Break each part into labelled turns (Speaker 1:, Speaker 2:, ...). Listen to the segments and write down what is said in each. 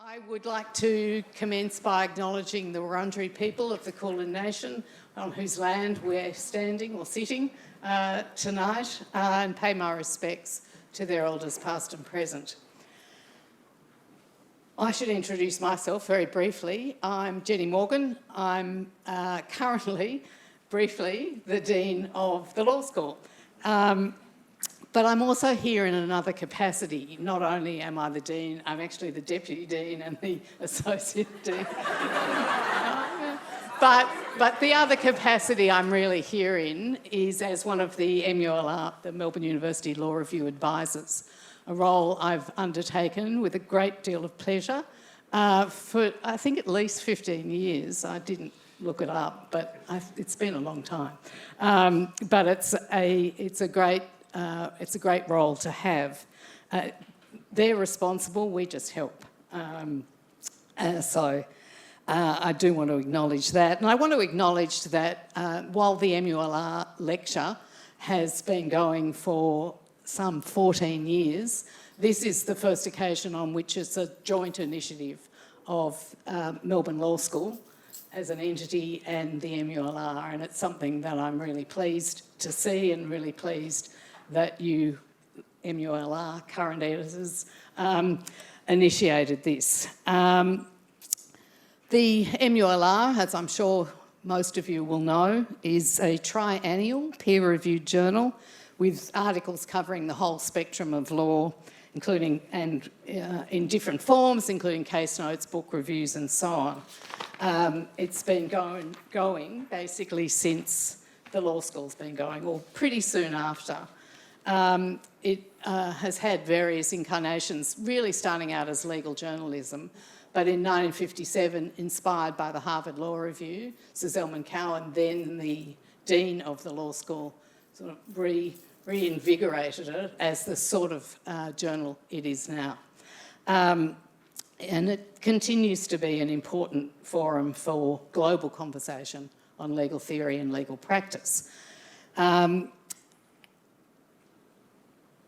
Speaker 1: I would like to commence by acknowledging the Wurundjeri people of the Kulin Nation on whose land we're standing or sitting tonight and pay my respects to their elders past and present. I should introduce myself very briefly. I'm Jenny Morgan. I'm currently, briefly, the Dean of the Law School. But I'm also here in another capacity. Not only am I the Dean, I'm actually the Deputy Dean and the Associate Dean. But the other capacity I'm really here in is as one of the MULR, the Melbourne University Law Review Advisors, a role I've undertaken with a great deal of pleasure for, I think, at least 15 years. I didn't look it up, but it's been a long time. But it's a great role to have. They're responsible, we just help. So I do want to acknowledge that. And I want to acknowledge that while the MULR lecture has been going for some 14 years, this is the first occasion on which it's a joint initiative of Melbourne Law School as an entity and the MULR, and it's something that I'm really pleased to see and really pleased that you, MULR, current editors, initiated this. The MULR, as I'm sure most of you will know, is a triennial peer-reviewed journal with articles covering the whole spectrum of law, including in different forms, including case notes, book reviews, and so on. It's been going basically since the law school's been going, or pretty soon after. It has had various incarnations, really starting out as legal journalism, but in 1957, inspired by the Harvard Law Review, Sir Zelman Cowen, then the Dean of the law school, sort of reinvigorated it as the sort of journal it is now. And it continues to be an important forum for global conversation on legal theory and legal practice.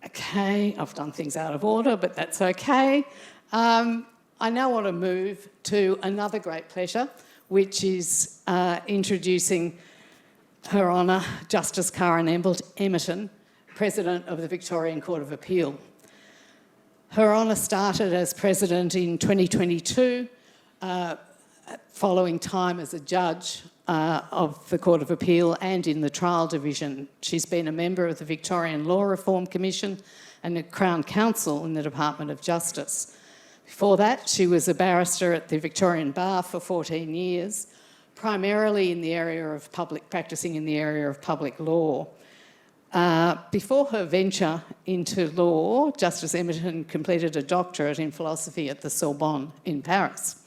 Speaker 1: Okay, I've done things out of order, but that's okay. I now want to move to another great pleasure, which is introducing Her Honour Justice Karin Emerton, President of the Victorian Court of Appeal. Her Honour started as President in 2022, following time as a judge of the Court of Appeal and in the Trial Division. She's been a member of the Victorian Law Reform Commission and the Crown Counsel in the Department of Justice. Before that, she was a barrister at the Victorian Bar for 14 years, primarily in the area of practising in the area of public law. Before her venture into law, Justice Emerton completed a doctorate in philosophy at the Sorbonne in Paris.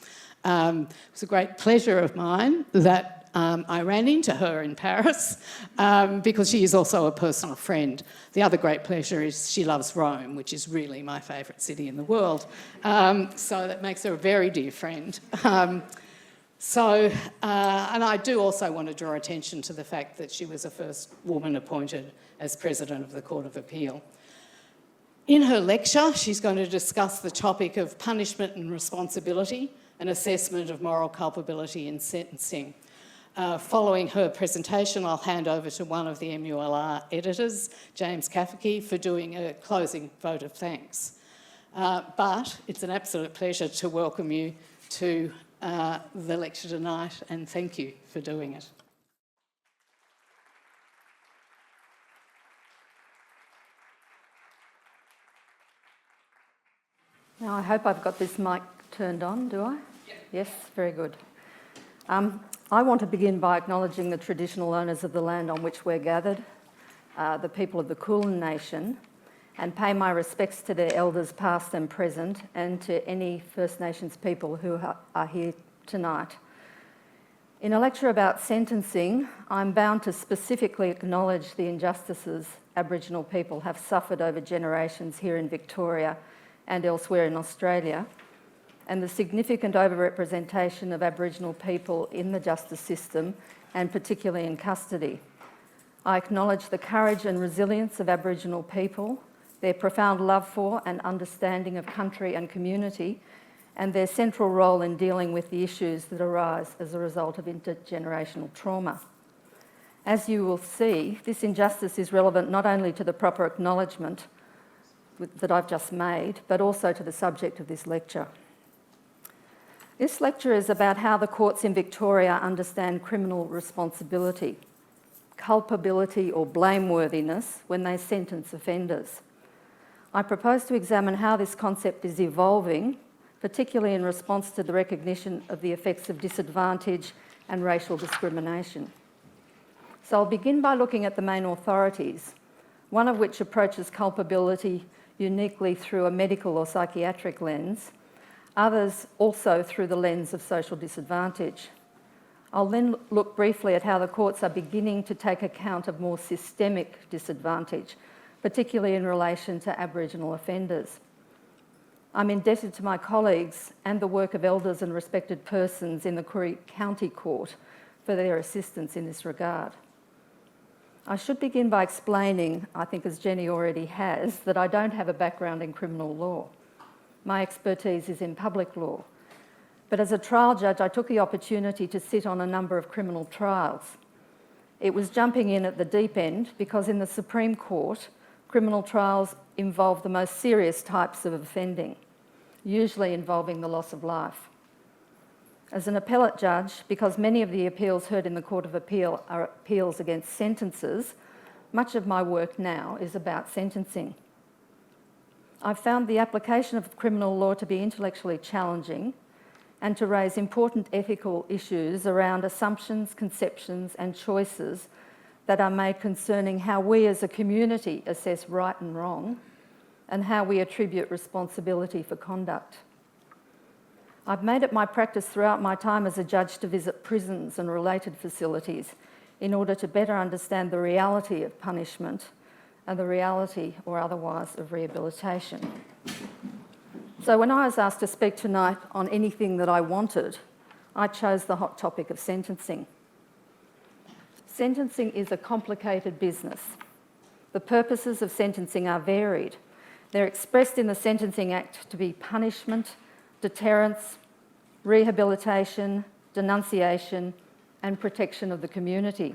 Speaker 1: It was a great pleasure of mine that I ran into her in Paris because she is also a personal friend. The other great pleasure is she loves Rome, which is really my favourite city in the world. So that makes her a very dear friend. And I do also want to draw attention to the fact that she was the first woman appointed as President of the Court of Appeal. In her lecture, she's going to discuss the topic of punishment and responsibility, an assessment of moral culpability in sentencing. Following her presentation, I'll hand over to one of the MULR editors, James Cafferty, for doing a closing vote of thanks. But it's an absolute pleasure to welcome you to the lecture tonight, and thank you for doing it.
Speaker 2: Now, I hope I've got this mic turned on, do I? Yeah. Yes, very good. I want to begin by acknowledging the traditional owners of the land on which we're gathered, the people of the Kulin Nation, and pay my respects to their elders past and present, and to any First Nations people who are here tonight. In a lecture about sentencing, I'm bound to specifically acknowledge the injustices Aboriginal people have suffered over generations here in Victoria and elsewhere in Australia, and the significant overrepresentation of Aboriginal people in the justice system, and particularly in custody. I acknowledge the courage and resilience of Aboriginal people, their profound love for and understanding of country and community, and their central role in dealing with the issues that arise as a result of intergenerational trauma. As you will see, this injustice is relevant not only to the proper acknowledgement that I've just made, but also to the subject of this lecture. This lecture is about how the courts in Victoria understand criminal responsibility, culpability or blameworthiness when they sentence offenders. I propose to examine how this concept is evolving, particularly in response to the recognition of the effects of disadvantage and racial discrimination. So I'll begin by looking at the main authorities, one of which approaches culpability uniquely through a medical or psychiatric lens, others also through the lens of social disadvantage. I'll then look briefly at how the courts are beginning to take account of more systemic disadvantage, particularly in relation to Aboriginal offenders. I'm indebted to my colleagues and the work of elders and respected persons in the Koori County Court for their assistance in this regard. I should begin by explaining, I think as Jenny already has, that I don't have a background in criminal law. My expertise is in public law. But as a trial judge, I took the opportunity to sit on a number of criminal trials. It was jumping in at the deep end because in the Supreme Court, criminal trials involve the most serious types of offending, usually involving the loss of life. As an appellate judge, because many of the appeals heard in the Court of Appeal are appeals against sentences, much of my work now is about sentencing. I've found the application of criminal law to be intellectually challenging and to raise important ethical issues around assumptions, conceptions and choices that are made concerning how we as a community assess right and wrong and how we attribute responsibility for conduct. I've made it my practice throughout my time as a judge to visit prisons and related facilities in order to better understand the reality of punishment and the reality or otherwise of rehabilitation. So when I was asked to speak tonight on anything that I wanted, I chose the hot topic of sentencing. Sentencing is a complicated business. The purposes of sentencing are varied. They're expressed in the Sentencing Act to be punishment, deterrence, rehabilitation, denunciation, and protection of the community.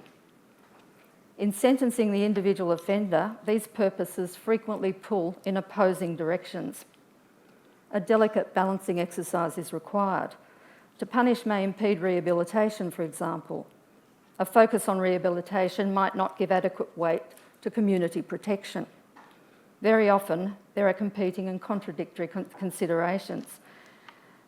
Speaker 2: In sentencing the individual offender, these purposes frequently pull in opposing directions. A delicate balancing exercise is required. To punish may impede rehabilitation, for example. A focus on rehabilitation might not give adequate weight to community protection. Very often, there are competing and contradictory considerations.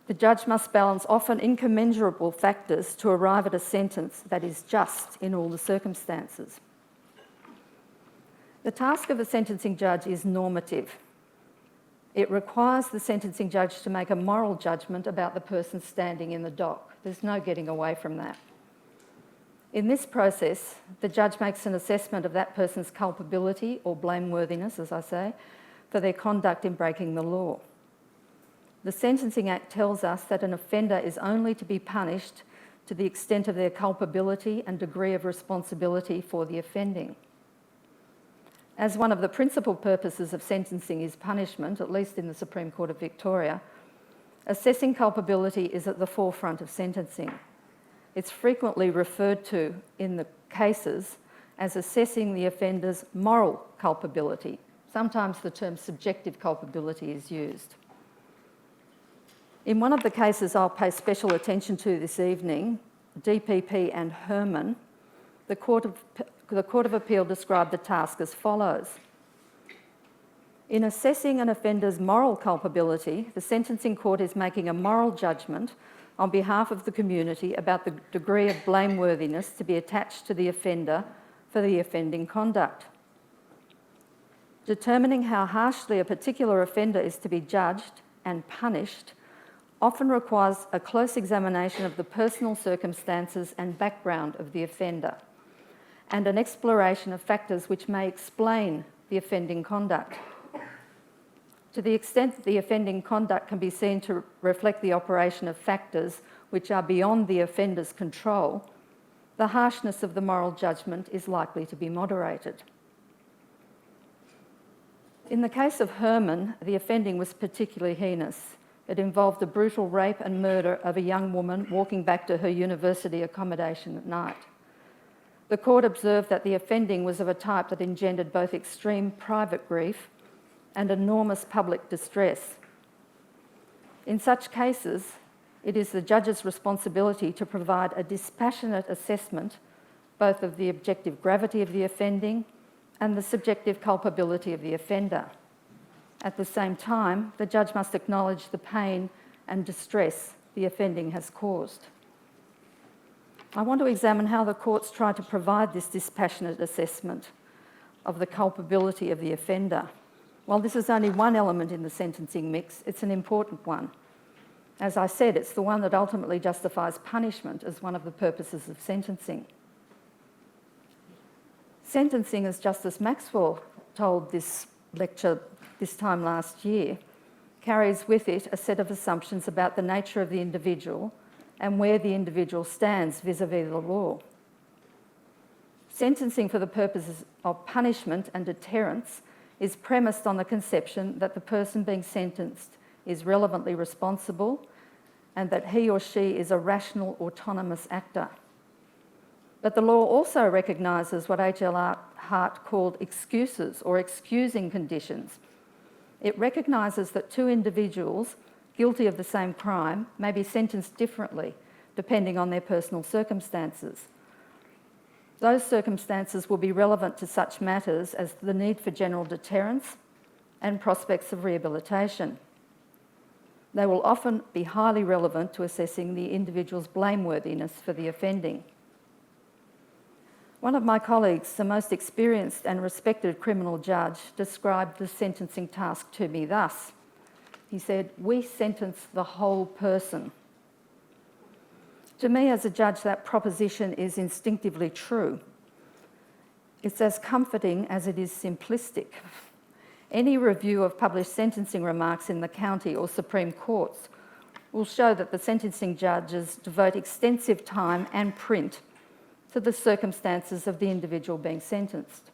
Speaker 2: The judge must balance often incommensurable factors to arrive at a sentence that is just in all the circumstances. The task of a sentencing judge is normative. It requires the sentencing judge to make a moral judgment about the person standing in the dock. There's no getting away from that. In this process, the judge makes an assessment of that person's culpability or blameworthiness, as I say, for their conduct in breaking the law. The Sentencing Act tells us that an offender is only to be punished to the extent of their culpability and degree of responsibility for the offending. As one of the principal purposes of sentencing is punishment, at least in the Supreme Court of Victoria, assessing culpability is at the forefront of sentencing. It's frequently referred to in the cases as assessing the offender's moral culpability. Sometimes the term subjective culpability is used. In one of the cases I'll pay special attention to this evening, DPP and Herman, the Court of Appeal described the task as follows. In assessing an offender's moral culpability, the sentencing court is making a moral judgment on behalf of the community about the degree of blameworthiness to be attached to the offender for the offending conduct. Determining how harshly a particular offender is to be judged and punished often requires a close examination of the personal circumstances and background of the offender, and an exploration of factors which may explain the offending conduct. To the extent that the offending conduct can be seen to reflect the operation of factors which are beyond the offender's control, the harshness of the moral judgment is likely to be moderated. In the case of Herman, the offending was particularly heinous. It involved the brutal rape and murder of a young woman walking back to her university accommodation at night. The court observed that the offending was of a type that engendered both extreme private grief and enormous public distress. In such cases, it is the judge's responsibility to provide a dispassionate assessment both of the objective gravity of the offending and the subjective culpability of the offender. At the same time, the judge must acknowledge the pain and distress the offending has caused. I want to examine how the courts try to provide this dispassionate assessment of the culpability of the offender. While this is only one element in the sentencing mix, it's an important one. As I said, it's the one that ultimately justifies punishment as one of the purposes of sentencing. Sentencing, as Justice Maxwell told this lecture this time last year, carries with it a set of assumptions about the nature of the individual and where the individual stands vis-à-vis the law. Sentencing for the purposes of punishment and deterrence is premised on the conception that the person being sentenced is relevantly responsible and that he or she is a rational, autonomous actor. But the law also recognises what H.L. Hart called excuses or excusing conditions. It recognises that two individuals guilty of the same crime may be sentenced differently depending on their personal circumstances. Those circumstances will be relevant to such matters as the need for general deterrence and prospects of rehabilitation. They will often be highly relevant to assessing the individual's blameworthiness for the offending. One of my colleagues, the most experienced and respected criminal judge, described the sentencing task to me thus. He said, "We sentence the whole person." To me, as a judge, that proposition is instinctively true. It's as comforting as it is simplistic. Any review of published sentencing remarks in the county or Supreme Courts will show that the sentencing judges devote extensive time and print to the circumstances of the individual being sentenced.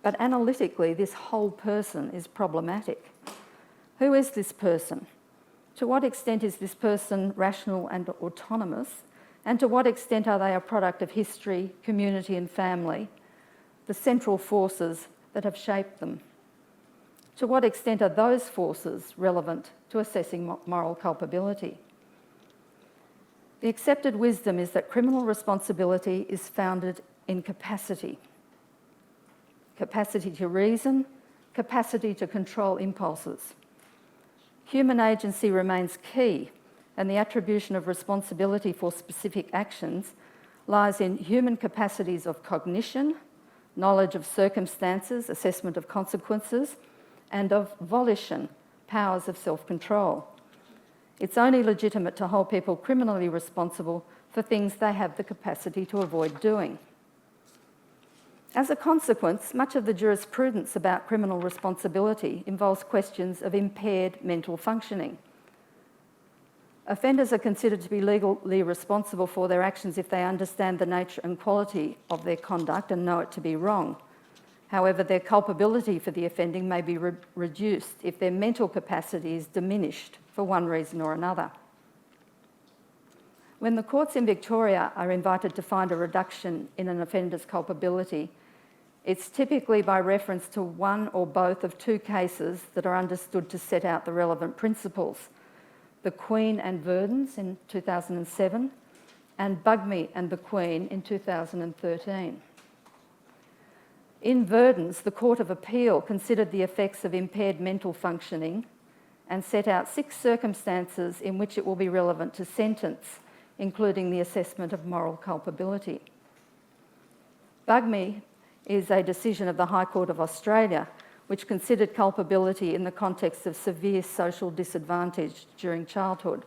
Speaker 2: But analytically, this whole person is problematic. Who is this person? To what extent is this person rational and autonomous? And to what extent are they a product of history, community and family, the central forces that have shaped them? To what extent are those forces relevant to assessing moral culpability? The accepted wisdom is that criminal responsibility is founded in capacity. Capacity to reason, capacity to control impulses. Human agency remains key, and the attribution of responsibility for specific actions lies in human capacities of cognition, knowledge of circumstances, assessment of consequences, and of volition, powers of self-control. It's only legitimate to hold people criminally responsible for things they have the capacity to avoid doing. As a consequence, much of the jurisprudence about criminal responsibility involves questions of impaired mental functioning. Offenders are considered to be legally responsible for their actions if they understand the nature and quality of their conduct and know it to be wrong. However, their culpability for the offending may be reduced if their mental capacity is diminished for one reason or another. When the courts in Victoria are invited to find a reduction in an offender's culpability, it's typically by reference to one or both of two cases that are understood to set out the relevant principles: the Queen and Verdens in 2007 and Bugmy and the Queen in 2013. In Verdens, the Court of Appeal considered the effects of impaired mental functioning and set out 6 circumstances in which it will be relevant to sentence, including the assessment of moral culpability. Bugmy is a decision of the High Court of Australia, which considered culpability in the context of severe social disadvantage during childhood.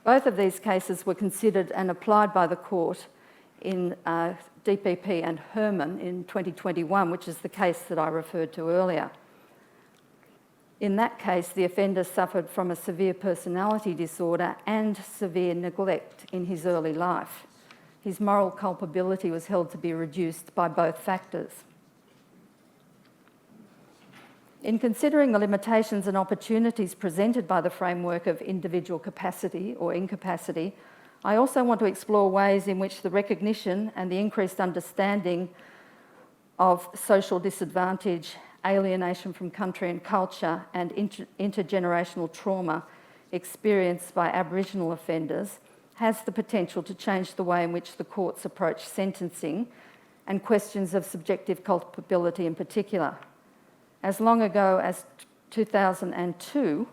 Speaker 2: Both of these cases were considered and applied by the court in DPP and Herman in 2021, which is the case that I referred to earlier. In that case, the offender suffered from a severe personality disorder and severe neglect in his early life. His moral culpability was held to be reduced by both factors. In considering the limitations and opportunities presented by the framework of individual capacity or incapacity, I also want to explore ways in which the recognition and the increased understanding of social disadvantage, alienation from country and culture, and intergenerational trauma experienced by Aboriginal offenders has the potential to change the way in which the courts approach sentencing and questions of subjective culpability in particular. As long ago as 2002,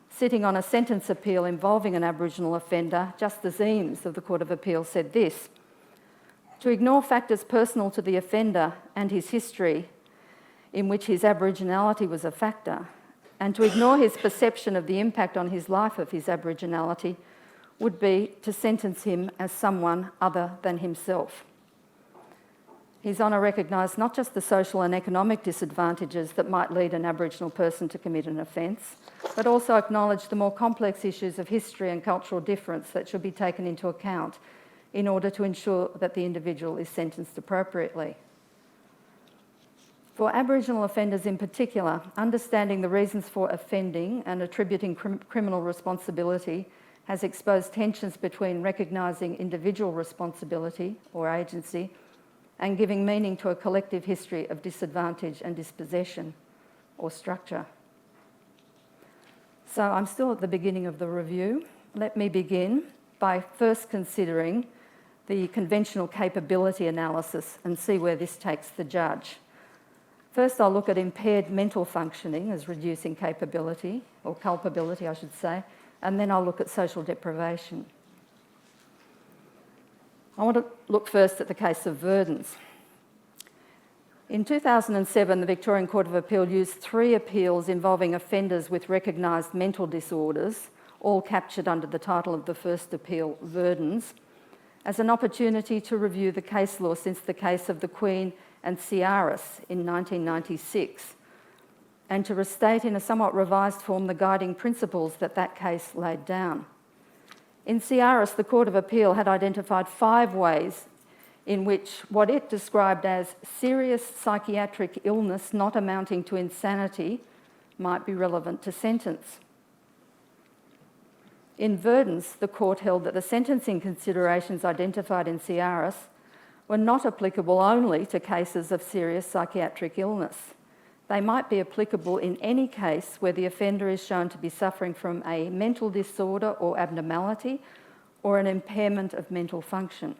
Speaker 2: sitting on a sentence appeal involving an Aboriginal offender, Justice Eames of the Court of Appeal said this: "To ignore factors personal to the offender and his history, in which his Aboriginality was a factor, and to ignore his perception of the impact on his life of his Aboriginality would be to sentence him as someone other than himself." His Honour recognised not just the social and economic disadvantages that might lead an Aboriginal person to commit an offence, but also acknowledged the more complex issues of history and cultural difference that should be taken into account in order to ensure that the individual is sentenced appropriately. For Aboriginal offenders in particular, understanding the reasons for offending and attributing criminal responsibility has exposed tensions between recognising individual responsibility or agency and giving meaning to a collective history of disadvantage and dispossession or structure. So I'm still at the beginning of the review. Let me begin by first considering the conventional capability analysis and see where this takes the judge. First, I'll look at impaired mental functioning as reducing capability, or culpability, I should say, and then I'll look at social deprivation. I want to look first at the case of Verdens. In 2007, the Victorian Court of Appeal used 3 appeals involving offenders with recognised mental disorders, all captured under the title of the first appeal, Verdens, as an opportunity to review the case law since the case of the Queen and Ciaris in 1996, and to restate in a somewhat revised form the guiding principles that that case laid down. In Ciaris, the Court of Appeal had identified 5 ways in which what it described as serious psychiatric illness not amounting to insanity might be relevant to sentence. In Verdens, the court held that the sentencing considerations identified in Ciaris were not applicable only to cases of serious psychiatric illness. They might be applicable in any case where the offender is shown to be suffering from a mental disorder or abnormality or an impairment of mental function.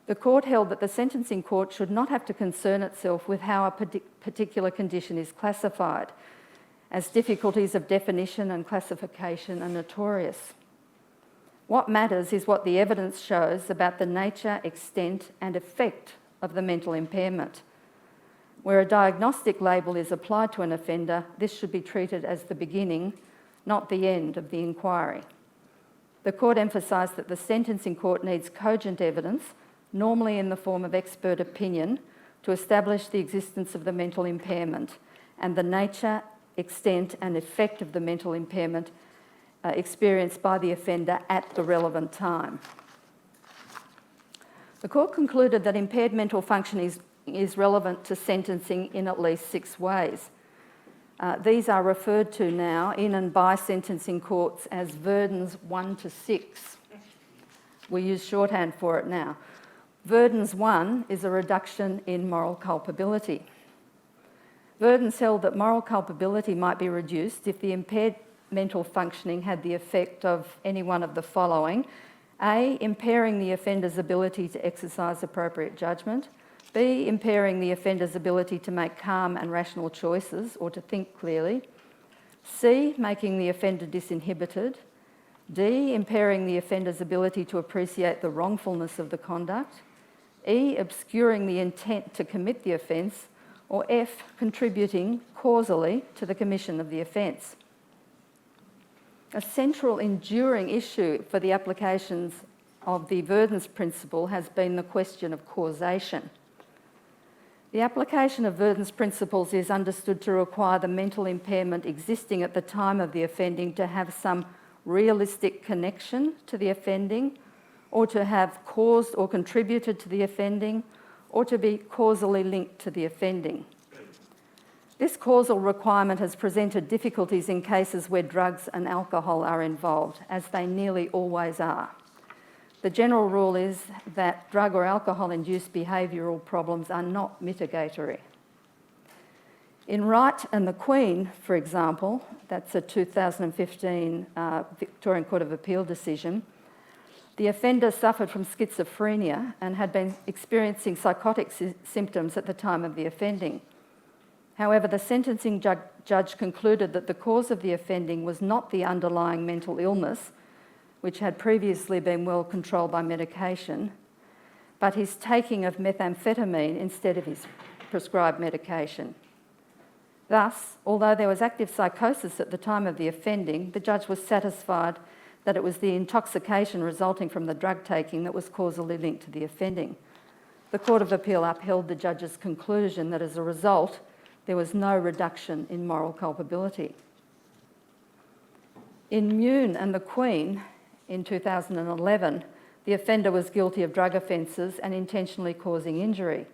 Speaker 2: The court held that the sentencing court should not have to concern itself with how a particular condition is classified, as difficulties of definition and classification are notorious. What matters is what the evidence shows about the nature, extent, and effect of the mental impairment. Where a diagnostic label is applied to an offender, this should be treated as the beginning, not the end of the inquiry. The court emphasised that the sentencing court needs cogent evidence, normally in the form of expert opinion, to establish the existence of the mental impairment and the nature, extent, and effect of the mental impairment experienced by the offender at the relevant time. The court concluded that impaired mental function is relevant to sentencing in at least 6 ways. These are referred to now in and by sentencing courts as Verdens 1 to 6. We use shorthand for it now. Verdens 1 is a reduction in moral culpability. Verdens held that moral culpability might be reduced if the impaired mental functioning had the effect of any one of the following: A, impairing the offender's ability to exercise appropriate judgment; B, impairing the offender's ability to make calm and rational choices or to think clearly; C, making the offender disinhibited; D, impairing the offender's ability to appreciate the wrongfulness of the conduct; E, obscuring the intent to commit the offence; or F, contributing causally to the commission of the offence. A central enduring issue for the applications of the Verdens principle has been the question of causation. The application of Verdens principles is understood to require the mental impairment existing at the time of the offending to have some realistic connection to the offending, or to have caused or contributed to the offending, or to be causally linked to the offending. This causal requirement has presented difficulties in cases where drugs and alcohol are involved, as they nearly always are. The general rule is that drug or alcohol-induced behavioural problems are not mitigatory. In Wright and the Queen, for example, that's a 2015 Victorian Court of Appeal decision, the offender suffered from schizophrenia and had been experiencing psychotic symptoms at the time of the offending. However, the sentencing judge concluded that the cause of the offending was not the underlying mental illness, which had previously been well controlled by medication, but his taking of methamphetamine instead of his prescribed medication. Thus, although there was active psychosis at the time of the offending, the judge was satisfied that it was the intoxication resulting from the drug taking that was causally linked to the offending. The Court of Appeal upheld the judge's conclusion that as a result, there was no reduction in moral culpability. In Mune and the Queen, in 2011, the offender was guilty of drug offences and intentionally causing injury.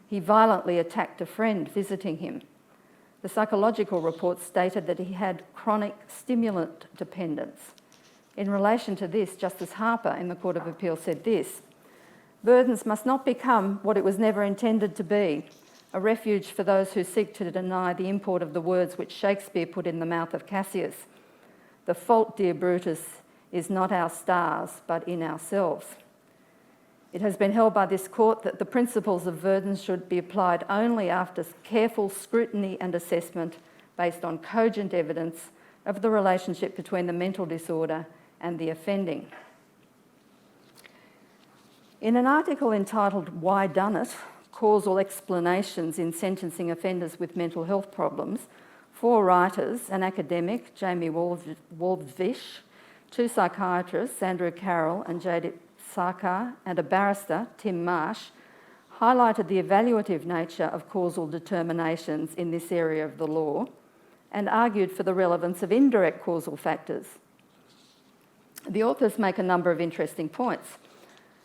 Speaker 2: He violently attacked a friend visiting him. The psychological report stated that he had chronic stimulant dependence. In relation to this, Justice Harper in the Court of Appeal said this: "Burdens must not become what it was never intended to be, a refuge for those who seek to deny the import of the words which Shakespeare put in the mouth of Cassius. The fault, dear Brutus, is not our stars, but in ourselves." It has been held by this court that the principles of Verdens should be applied only after careful scrutiny and assessment based on cogent evidence of the relationship between the mental disorder and the offending. In an article entitled "Why Done It? Causal Explanations in Sentencing Offenders with Mental Health Problems," 4 writers, an academic, Jamie Waldvish, 2 psychiatrists, Andrew Carroll and Jadip Sarkar, and a barrister, Tim Marsh, highlighted the evaluative nature of causal determinations in this area of the law and argued for the relevance of indirect causal factors. The authors make a number of interesting points.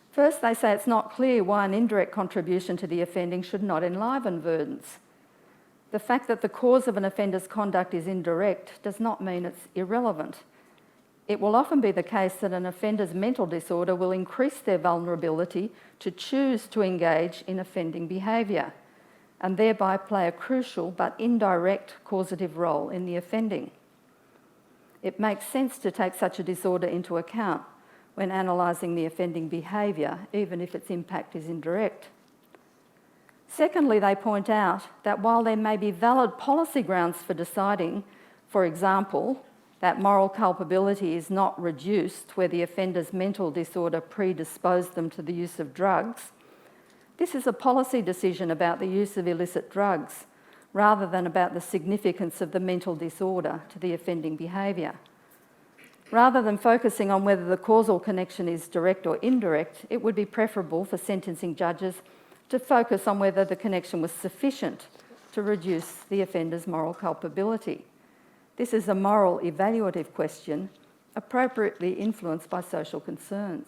Speaker 2: First, they say it's not clear why an indirect contribution to the offending should not enliven Verdens. The fact that the cause of an offender's conduct is indirect does not mean it's irrelevant. It will often be the case that an offender's mental disorder will increase their vulnerability to choose to engage in offending behaviour and thereby play a crucial but indirect causative role in the offending. It makes sense to take such a disorder into account when analysing the offending behaviour, even if its impact is indirect. Secondly, they point out that while there may be valid policy grounds for deciding, for example, that moral culpability is not reduced where the offender's mental disorder predisposed them to the use of drugs, this is a policy decision about the use of illicit drugs rather than about the significance of the mental disorder to the offending behaviour. Rather than focusing on whether the causal connection is direct or indirect, it would be preferable for sentencing judges to focus on whether the connection was sufficient to reduce the offender's moral culpability. This is a moral evaluative question appropriately influenced by social concerns.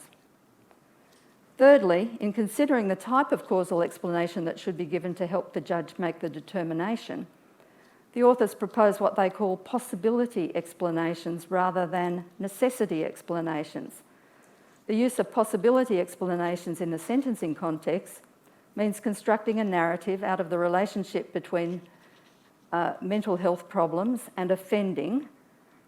Speaker 2: Thirdly, in considering the type of causal explanation that should be given to help the judge make the determination, the authors propose what they call possibility explanations rather than necessity explanations. The use of possibility explanations in the sentencing context means constructing a narrative out of the relationship between mental health problems and offending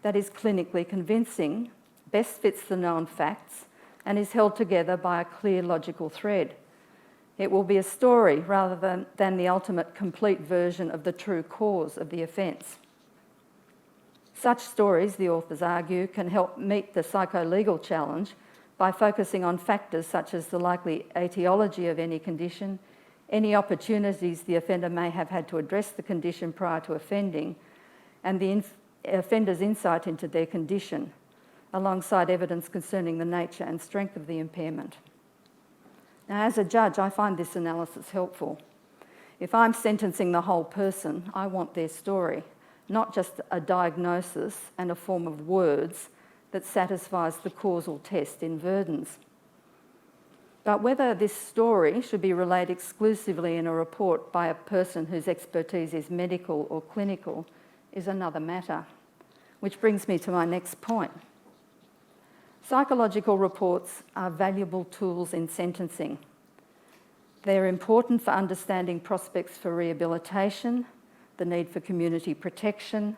Speaker 2: that is clinically convincing, best fits the known facts, and is held together by a clear logical thread. It will be a story rather than the ultimate complete version of the true cause of the offence. Such stories, the authors argue, can help meet the psycho-legal challenge by focusing on factors such as the likely etiology of any condition, any opportunities the offender may have had to address the condition prior to offending, and the offender's insight into their condition, alongside evidence concerning the nature and strength of the impairment. Now, as a judge, I find this analysis helpful. If I'm sentencing the whole person, I want their story, not just a diagnosis and a form of words that satisfies the causal test in Verdens. But whether this story should be relayed exclusively in a report by a person whose expertise is medical or clinical is another matter, which brings me to my next point. Psychological reports are valuable tools in sentencing. They're important for understanding prospects for rehabilitation, the need for community protection,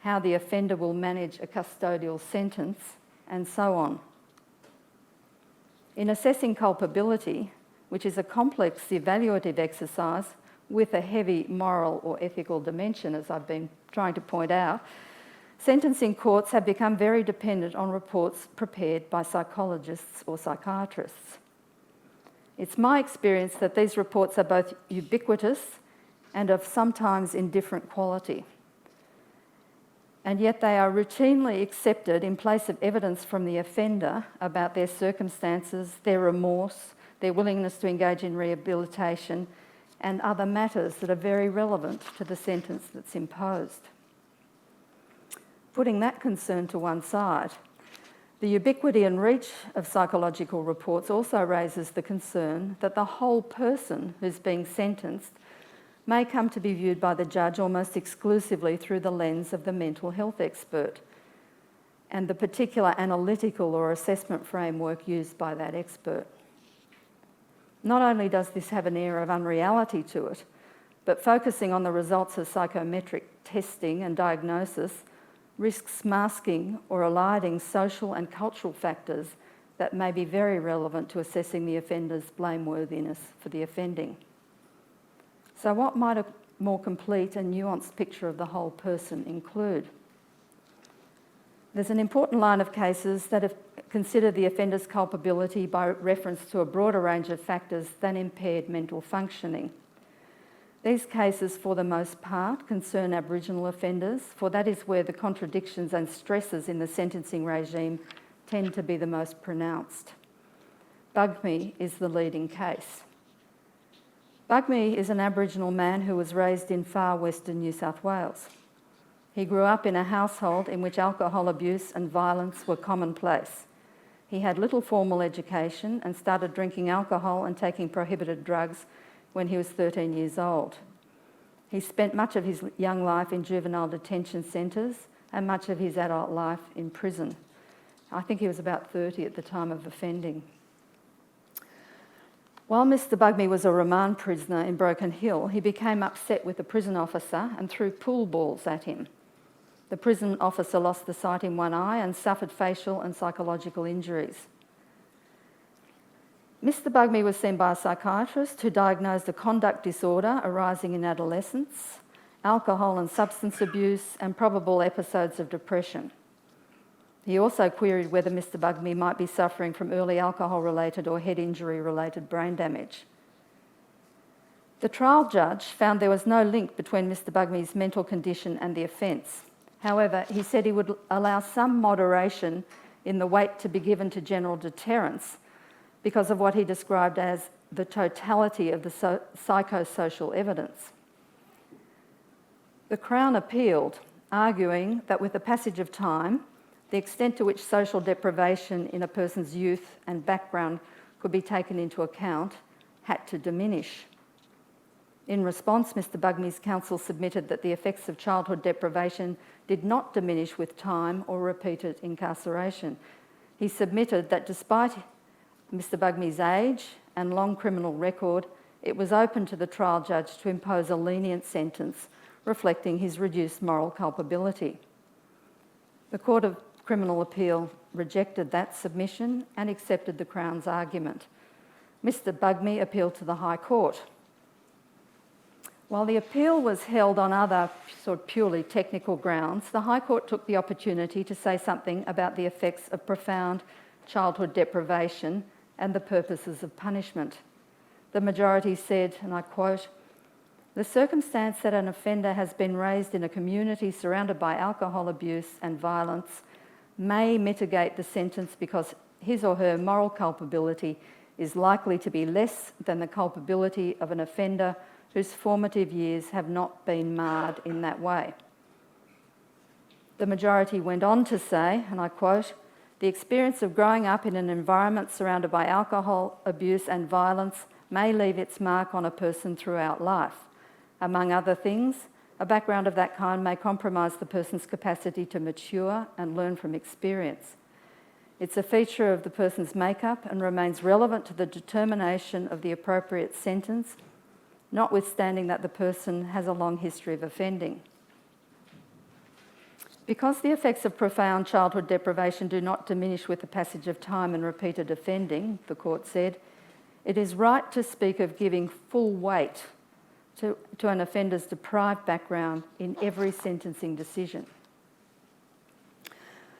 Speaker 2: how the offender will manage a custodial sentence, and so on. In assessing culpability, which is a complex evaluative exercise with a heavy moral or ethical dimension, as I've been trying to point out, sentencing courts have become very dependent on reports prepared by psychologists or psychiatrists. It's my experience that these reports are both ubiquitous and of sometimes indifferent quality. And yet they are routinely accepted in place of evidence from the offender about their circumstances, their remorse, their willingness to engage in rehabilitation, and other matters that are very relevant to the sentence that's imposed. Putting that concern to one side, the ubiquity and reach of psychological reports also raises the concern that the whole person who's being sentenced may come to be viewed by the judge almost exclusively through the lens of the mental health expert and the particular analytical or assessment framework used by that expert. Not only does this have an air of unreality to it, but focusing on the results of psychometric testing and diagnosis risks masking or eliding social and cultural factors that may be very relevant to assessing the offender's blameworthiness for the offending. So what might a more complete and nuanced picture of the whole person include? There's an important line of cases that have considered the offender's culpability by reference to a broader range of factors than impaired mental functioning. These cases, for the most part, concern Aboriginal offenders, for that is where the contradictions and stresses in the sentencing regime tend to be the most pronounced. Bugmy is the leading case. Bugmy is an Aboriginal man who was raised in far western New South Wales. He grew up in a household in which alcohol abuse and violence were commonplace. He had little formal education and started drinking alcohol and taking prohibited drugs when he was 13 years old. He spent much of his young life in juvenile detention centres and much of his adult life in prison. I think he was about 30 at the time of offending. While Mr Bugmy was a remand prisoner in Broken Hill, he became upset with the prison officer and threw pool balls at him. The prison officer lost the sight in one eye and suffered facial and psychological injuries. Mr Bugmy was seen by a psychiatrist who diagnosed a conduct disorder arising in adolescence, alcohol and substance abuse, and probable episodes of depression. He also queried whether Mr Bugmy might be suffering from early alcohol-related or head injury-related brain damage. The trial judge found there was no link between Mr Bugmy's mental condition and the offence. However, he said he would allow some moderation in the weight to be given to general deterrence because of what he described as the totality of the psychosocial evidence. The Crown appealed, arguing that with the passage of time, the extent to which social deprivation in a person's youth and background could be taken into account had to diminish. In response, Mr Bugmy's counsel submitted that the effects of childhood deprivation did not diminish with time or repeated incarceration. He submitted that despite Mr Bugmy's age and long criminal record, it was open to the trial judge to impose a lenient sentence reflecting his reduced moral culpability. The Court of Criminal Appeal rejected that submission and accepted the Crown's argument. Mr Bugmy appealed to the High Court. While the appeal was held on other sort of purely technical grounds, the High Court took the opportunity to say something about the effects of profound childhood deprivation and the purposes of punishment. The majority said, and I quote, "The circumstance that an offender has been raised in a community surrounded by alcohol abuse and violence may mitigate the sentence because his or her moral culpability is likely to be less than the culpability of an offender whose formative years have not been marred in that way." The majority went on to say, and I quote, The experience of growing up in an environment surrounded by alcohol, abuse and violence may leave its mark on a person throughout life. Among other things, a background of that kind may compromise the person's capacity to mature and learn from experience. It's a feature of the person's makeup and remains relevant to the determination of the appropriate sentence, notwithstanding that the person has a long history of offending. Because the effects of profound childhood deprivation do not diminish with the passage of time and repeated offending, the court said, it is right to speak of giving full weight to an offender's deprived background in every sentencing decision.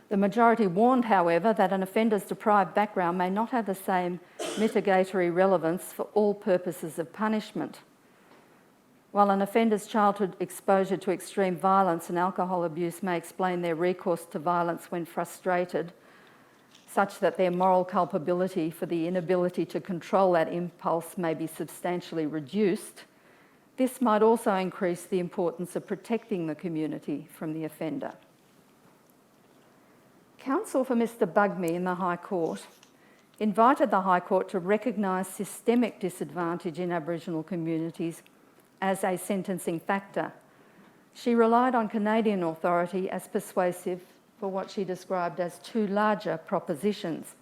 Speaker 2: The majority warned, however, that an offender's deprived background may not have the same mitigatory relevance for all purposes of punishment. While an offender's childhood exposure to extreme violence and alcohol abuse may explain their recourse to violence when frustrated, such that their moral culpability for the inability to control that impulse may be substantially reduced, this might also increase the importance of protecting the community from the offender. Counsel for Mr Bugmy in the High Court invited the High Court to recognise systemic disadvantage in Aboriginal communities as a sentencing factor. She relied on Canadian authority as persuasive for what she described as two larger propositions.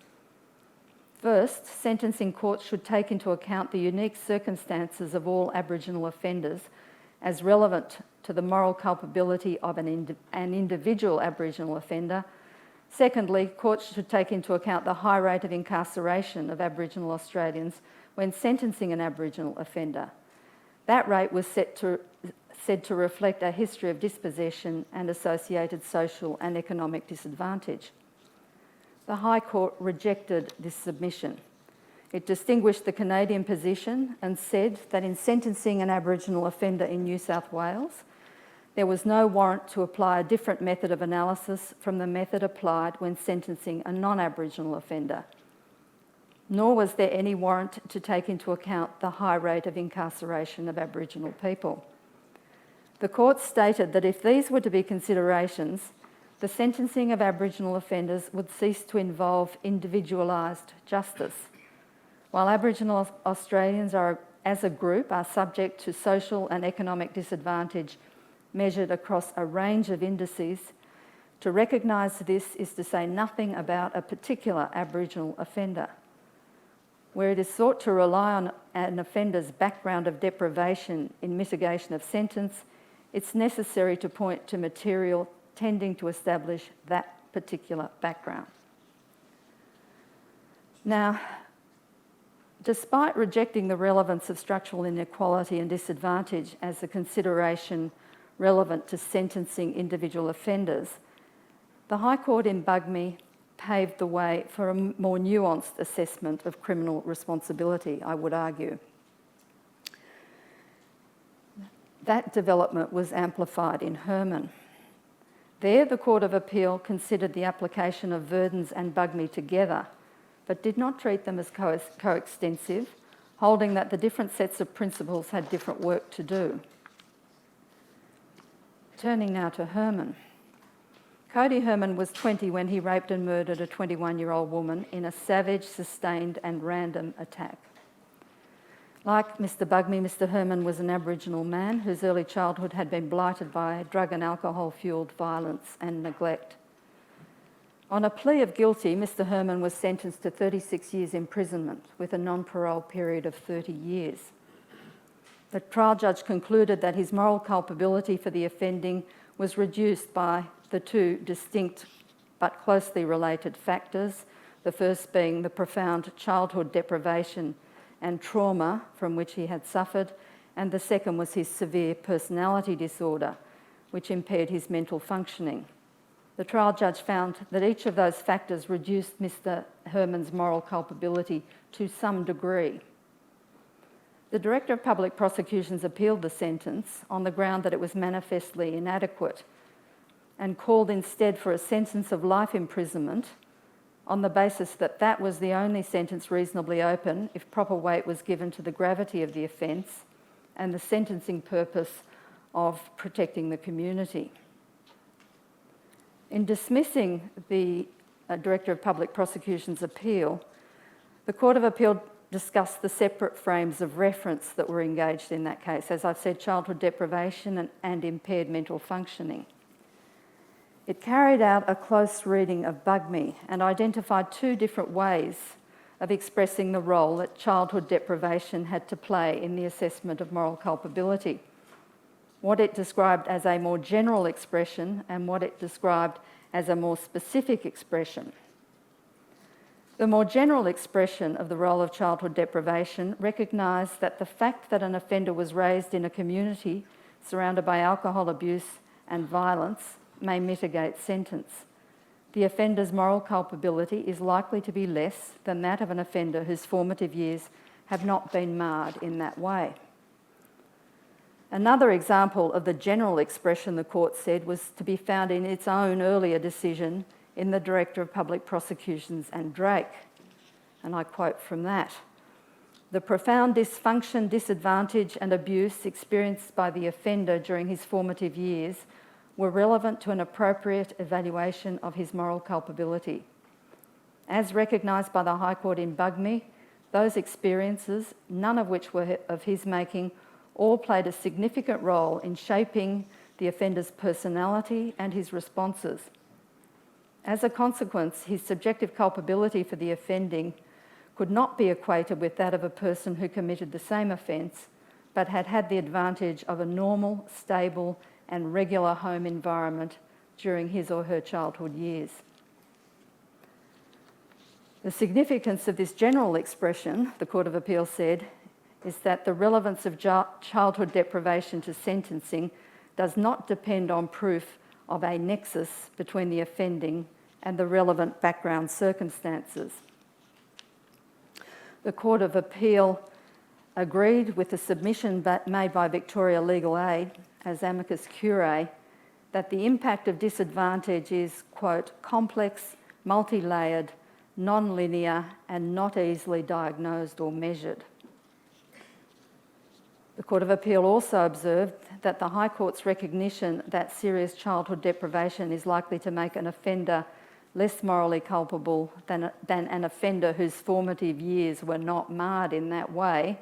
Speaker 2: First, sentencing courts should take into account the unique circumstances of all Aboriginal offenders as relevant to the moral culpability of an individual Aboriginal offender. Secondly, courts should take into account the high rate of incarceration of Aboriginal Australians when sentencing an Aboriginal offender. That rate was said to reflect a history of dispossession and associated social and economic disadvantage. The High Court rejected this submission. It distinguished the Canadian position and said that in sentencing an Aboriginal offender in New South Wales, there was no warrant to apply a different method of analysis from the method applied when sentencing a non-Aboriginal offender, nor was there any warrant to take into account the high rate of incarceration of Aboriginal people. The court stated that if these were to be considerations, the sentencing of Aboriginal offenders would cease to involve individualised justice. While Aboriginal Australians as a group are subject to social and economic disadvantage measured across a range of indices, to recognise this is to say nothing about a particular Aboriginal offender. Where it is sought to rely on an offender's background of deprivation in mitigation of sentence, it's necessary to point to material tending to establish that particular background. Now, despite rejecting the relevance of structural inequality and disadvantage as a consideration relevant to sentencing individual offenders, the High Court in Bugmy paved the way for a more nuanced assessment of criminal responsibility, I would argue. That development was amplified in Herman. There, the Court of Appeal considered the application of Verdens and Bugmy together, but did not treat them as coextensive, holding that the different sets of principles had different work to do. Turning now to Herman. Cody Herman was 20 when he raped and murdered a 21-year-old woman in a savage, sustained and random attack. Like Mr Bugmy, Mr Herman was an Aboriginal man whose early childhood had been blighted by drug and alcohol-fuelled violence and neglect. On a plea of guilty, Mr Herman was sentenced to 36 years imprisonment with a non-parole period of 30 years. The trial judge concluded that his moral culpability for the offending was reduced by the two distinct but closely related factors, the first being the profound childhood deprivation and trauma from which he had suffered, and the second was his severe personality disorder, which impaired his mental functioning. The trial judge found that each of those factors reduced Mr Herman's moral culpability to some degree. The Director of Public Prosecutions appealed the sentence on the ground that it was manifestly inadequate and called instead for a sentence of life imprisonment on the basis that that was the only sentence reasonably open if proper weight was given to the gravity of the offence and the sentencing purpose of protecting the community. In dismissing the Director of Public Prosecution's appeal, the Court of Appeal discussed the separate frames of reference that were engaged in that case. As I've said, childhood deprivation and impaired mental functioning. It carried out a close reading of Bugme and identified two different ways of expressing the role that childhood deprivation had to play in the assessment of moral culpability. What it described as a more general expression and what it described as a more specific expression. The more general expression of the role of childhood deprivation recognised that the fact that an offender was raised in a community surrounded by alcohol abuse and violence may mitigate sentence. The offender's moral culpability is likely to be less than that of an offender whose formative years have not been marred in that way. Another example of the general expression, the court said, was to be found in its own earlier decision in the Director of Public Prosecutions and Drake. And I quote from that: "The profound dysfunction, disadvantage and abuse experienced by the offender during his formative years were relevant to an appropriate evaluation of his moral culpability. As recognised by the High Court in Bugme, those experiences, none of which were of his making, all played a significant role in shaping the offender's personality and his responses. As a consequence, his subjective culpability for the offending could not be equated with that of a person who committed the same offence but had had the advantage of a normal, stable and regular home environment during his or her childhood years." The significance of this general expression, the Court of Appeal said, is that the relevance of childhood deprivation to sentencing does not depend on proof of a nexus between the offending and the relevant background circumstances. The Court of Appeal agreed with the submission made by Victoria Legal Aid as amicus curiae that the impact of disadvantage is, quote, complex, multi-layered, non-linear and not easily diagnosed or measured. The Court of Appeal also observed that the High Court's recognition that serious childhood deprivation is likely to make an offender less morally culpable than an offender whose formative years were not marred in that way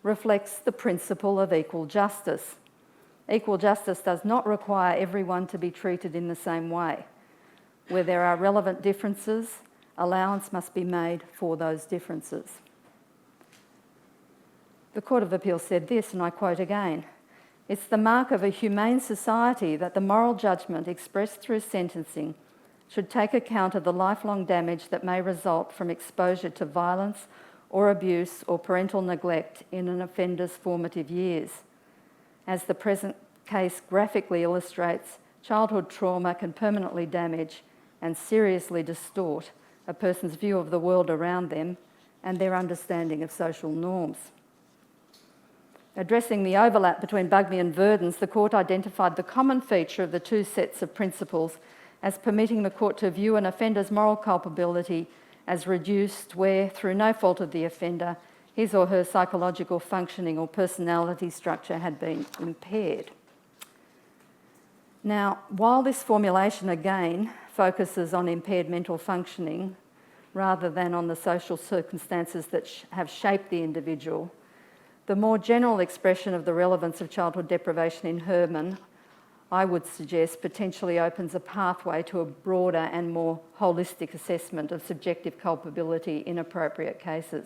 Speaker 2: reflects the principle of equal justice. Equal justice does not require everyone to be treated in the same way. Where there are relevant differences, allowance must be made for those differences. The Court of Appeal said this, and I quote again, "It's the mark of a humane society that the moral judgment expressed through sentencing should take account of the lifelong damage that may result from exposure to violence or abuse or parental neglect in an offender's formative years. As the present case graphically illustrates, childhood trauma can permanently damage and seriously distort a person's view of the world around them and their understanding of social norms." Addressing the overlap between Bugme and Verdens, the Court identified the common feature of the two sets of principles as permitting the Court to view an offender's moral culpability as reduced where, through no fault of the offender, his or her psychological functioning or personality structure had been impaired. Now, while this formulation again focuses on impaired mental functioning rather than on the social circumstances that have shaped the individual, the more general expression of the relevance of childhood deprivation in Herman, I would suggest, potentially opens a pathway to a broader and more holistic assessment of subjective culpability in appropriate cases.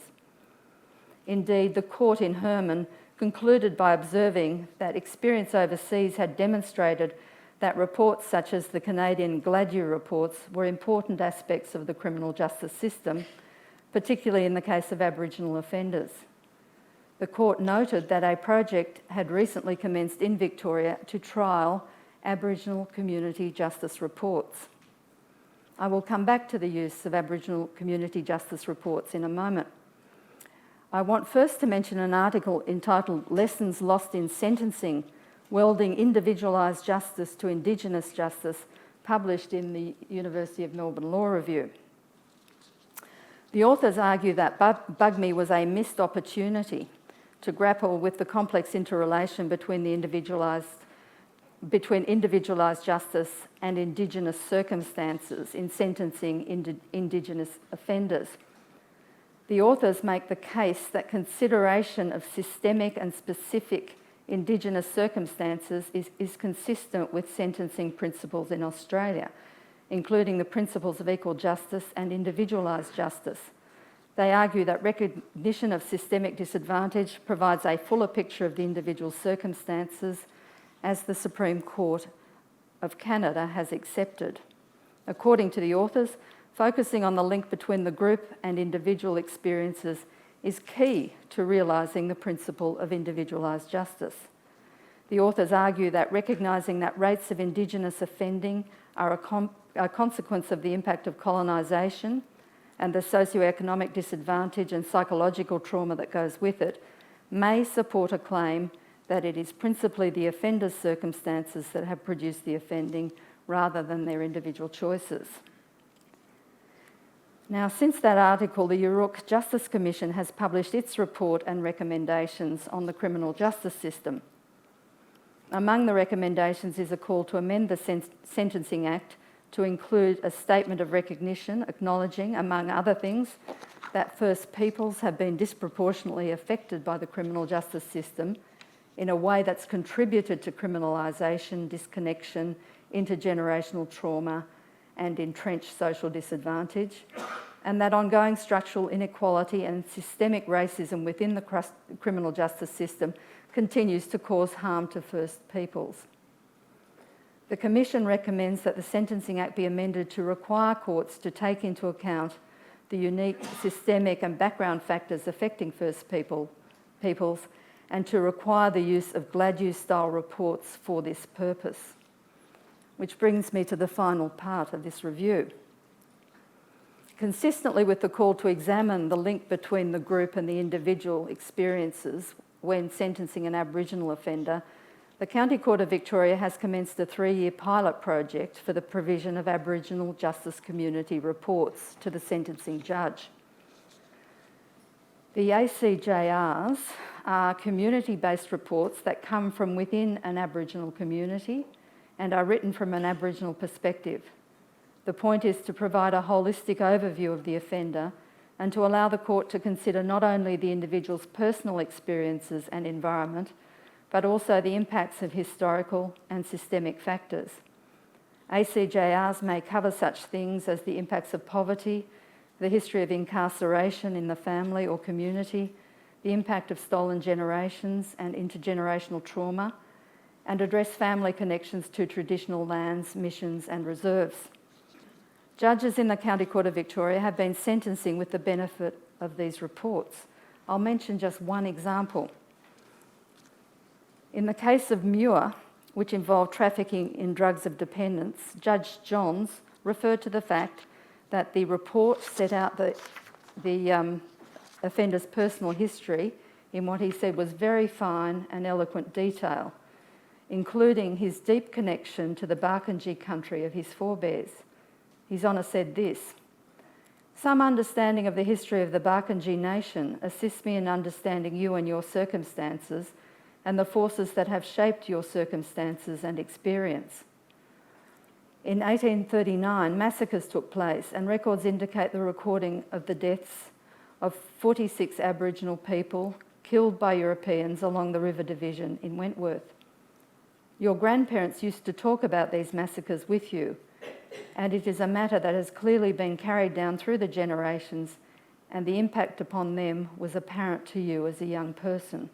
Speaker 2: Indeed, the court in Herman concluded by observing that experience overseas had demonstrated that reports such as the Canadian Gladue reports were important aspects of the criminal justice system, particularly in the case of Aboriginal offenders. The court noted that a project had recently commenced in Victoria to trial Aboriginal community justice reports. I will come back to the use of Aboriginal community justice reports in a moment. I want first to mention an article entitled "Lessons Lost in Sentencing: Welding Individualised Justice to Indigenous Justice," published in the University of Melbourne Law Review. The authors argue that Bugme was a missed opportunity to grapple with the complex interrelation between the individualised between individualised justice and Indigenous circumstances in sentencing Indigenous offenders. The authors make the case that consideration of systemic and specific Indigenous circumstances is consistent with sentencing principles in Australia, including the principles of equal justice and individualised justice. They argue that recognition of systemic disadvantage provides a fuller picture of the individual circumstances, as the Supreme Court of Canada has accepted. According to the authors, focusing on the link between the group and individual experiences is key to realising the principle of individualised justice. The authors argue that recognising that rates of Indigenous offending are a consequence of the impact of colonisation and the socioeconomic disadvantage and psychological trauma that goes with it may support a claim that it is principally the offender's circumstances that have produced the offending rather than their individual choices. Now, since that article, the Yurok Justice Commission has published its report and recommendations on the criminal justice system. Among the recommendations is a call to amend the Sentencing Act to include a statement of recognition acknowledging, among other things, that First Peoples have been disproportionately affected by the criminal justice system in a way that's contributed to criminalisation, disconnection, intergenerational trauma and entrenched social disadvantage, and that ongoing structural inequality and systemic racism within the criminal justice system continues to cause harm to First Peoples. The Commission recommends that the Sentencing Act be amended to require courts to take into account the unique systemic and background factors affecting First Peoples and to require the use of Gladue-style reports for this purpose. Which brings me to the final part of this review. Consistently with the call to examine the link between the group and the individual experiences when sentencing an Aboriginal offender, the County Court of Victoria has commenced a 3-year pilot project for the provision of Aboriginal Justice Community reports to the sentencing judge. The ACJRs are community-based reports that come from within an Aboriginal community and are written from an Aboriginal perspective. The point is to provide a holistic overview of the offender and to allow the court to consider not only the individual's personal experiences and environment, but also the impacts of historical and systemic factors. ACJRs may cover such things as the impacts of poverty, the history of incarceration in the family or community, the impact of stolen generations and intergenerational trauma, and address family connections to traditional lands, missions and reserves. Judges in the County Court of Victoria have been sentencing with the benefit of these reports. I'll mention just one example. In the case of Muir, which involved trafficking in drugs of dependence, Judge Johns referred to the fact that the report set out the offender's personal history in what he said was very fine and eloquent detail, including his deep connection to the Barkindji country of his forebears. His Honour said this: "Some understanding of the history of the Barkindji nation assists me in understanding you and your circumstances and the forces that have shaped your circumstances and experience. In 1839, massacres took place and records indicate the recording of the deaths of 46 Aboriginal people killed by Europeans along the River Division in Wentworth. Your grandparents used to talk about these massacres with you, and it is a matter that has clearly been carried down through the generations, and the impact upon them was apparent to you as a young person.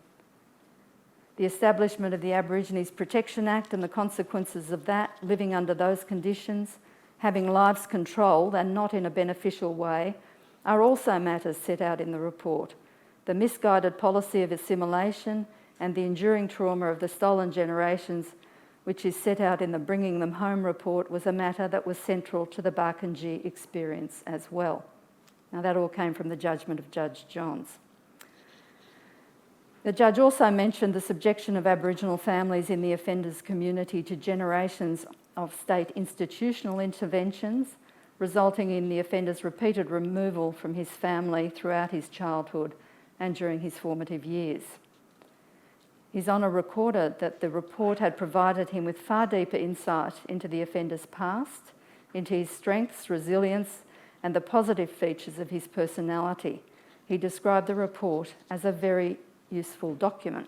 Speaker 2: The establishment of the Aborigines Protection Act and the consequences of that, living under those conditions, having lives controlled and not in a beneficial way, are also matters set out in the report. The misguided policy of assimilation and the enduring trauma of the stolen generations, which is set out in the Bringing Them Home report, was a matter that was central to the Barkindji experience as well." Now, that all came from the judgment of Judge Johns. The judge also mentioned the subjection of Aboriginal families in the offenders' community to generations of state institutional interventions, resulting in the offender's repeated removal from his family throughout his childhood and during his formative years. His Honour recorded that the report had provided him with far deeper insight into the offender's past, into his strengths, resilience, and the positive features of his personality. He described the report as a very useful document.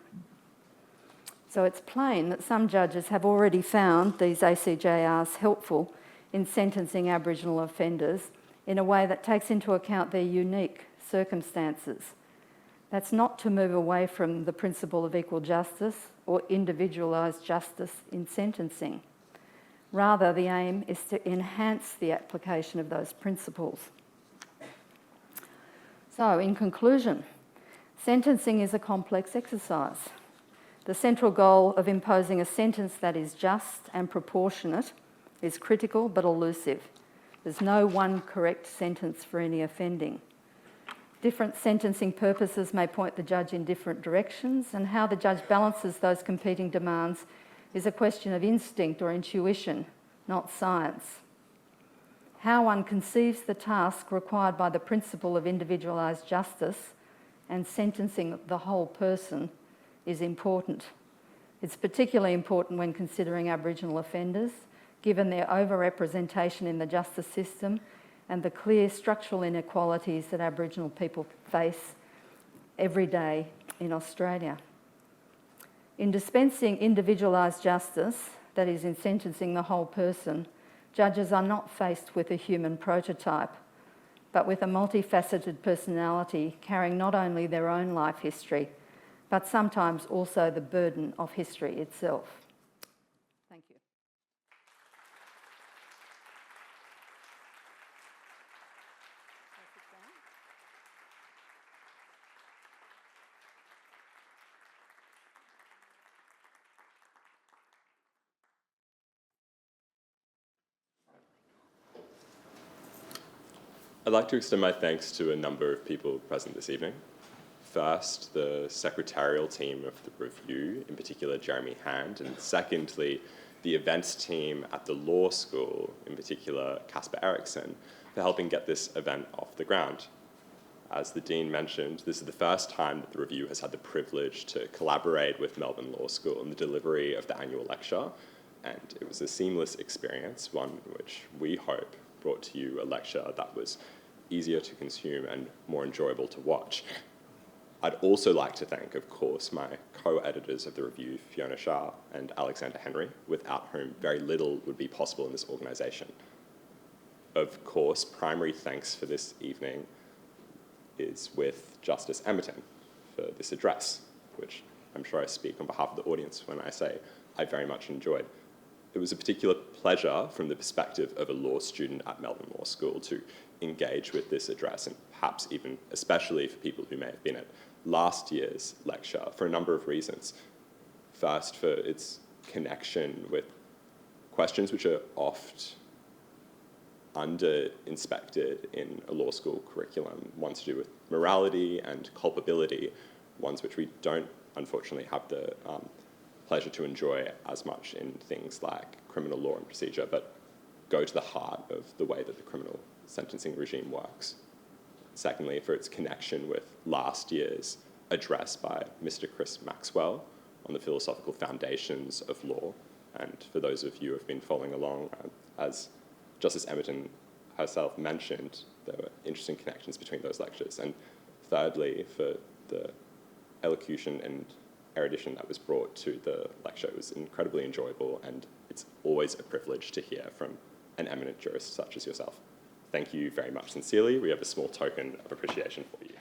Speaker 2: So it's plain that some judges have already found these ACJRs helpful in sentencing Aboriginal offenders in a way that takes into account their unique circumstances. That's not to move away from the principle of equal justice or individualised justice in sentencing. Rather, the aim is to enhance the application of those principles. So, in conclusion, sentencing is a complex exercise. The central goal of imposing a sentence that is just and proportionate is critical but elusive. There's no one correct sentence for any offending. Different sentencing purposes may point the judge in different directions, and how the judge balances those competing demands is a question of instinct or intuition, not science. How one conceives the task required by the principle of individualised justice and sentencing the whole person is important. It's particularly important when considering Aboriginal offenders, given their overrepresentation in the justice system and the clear structural inequalities that Aboriginal people face every day in Australia. In dispensing individualised justice, that is, in sentencing the whole person, judges are not faced with a human prototype, but with a multifaceted personality carrying not only their own life history, but sometimes also the burden of history itself. Thank you.
Speaker 3: I'd like to extend my thanks to a number of people present this evening. First, the secretarial team of the review, in particular Jeremy Hand, and secondly, the events team at the law school, in particular Casper Eriksson, for helping get this event off the ground. As the Dean mentioned, this is the first time that the review has had the privilege to collaborate with Melbourne Law School in the delivery of the annual lecture, and it was a seamless experience, one in which we hope brought to you a lecture that was easier to consume and more enjoyable to watch. I'd also like to thank, of course, my co-editors of the review, Fiona Shah and Alexander Henry, without whom very little would be possible in this organisation. Of course, primary thanks for this evening is with Justice Emerton for this address, which I'm sure I speak on behalf of the audience when I say I very much enjoyed. It was a particular pleasure from the perspective of a law student at Melbourne Law School to engage with this address, and perhaps even especially for people who may have been at last year's lecture for a number of reasons. First, for its connection with questions which are oft under-inspected in a law school curriculum, ones to do with morality and culpability, ones which we don't unfortunately have the pleasure to enjoy as much in things like criminal law and procedure, but go to the heart of the way that the criminal sentencing regime works. Secondly, for its connection with last year's address by Mr. Chris Maxwell on the philosophical foundations of law. And for those of you who have been following along, as Justice Emerton herself mentioned, there were interesting connections between those lectures. And thirdly, for the elocution and erudition that was brought to the lecture. It was incredibly enjoyable, and it's always a privilege to hear from an eminent jurist such as yourself. Thank you very much sincerely. We have a small token of appreciation for you.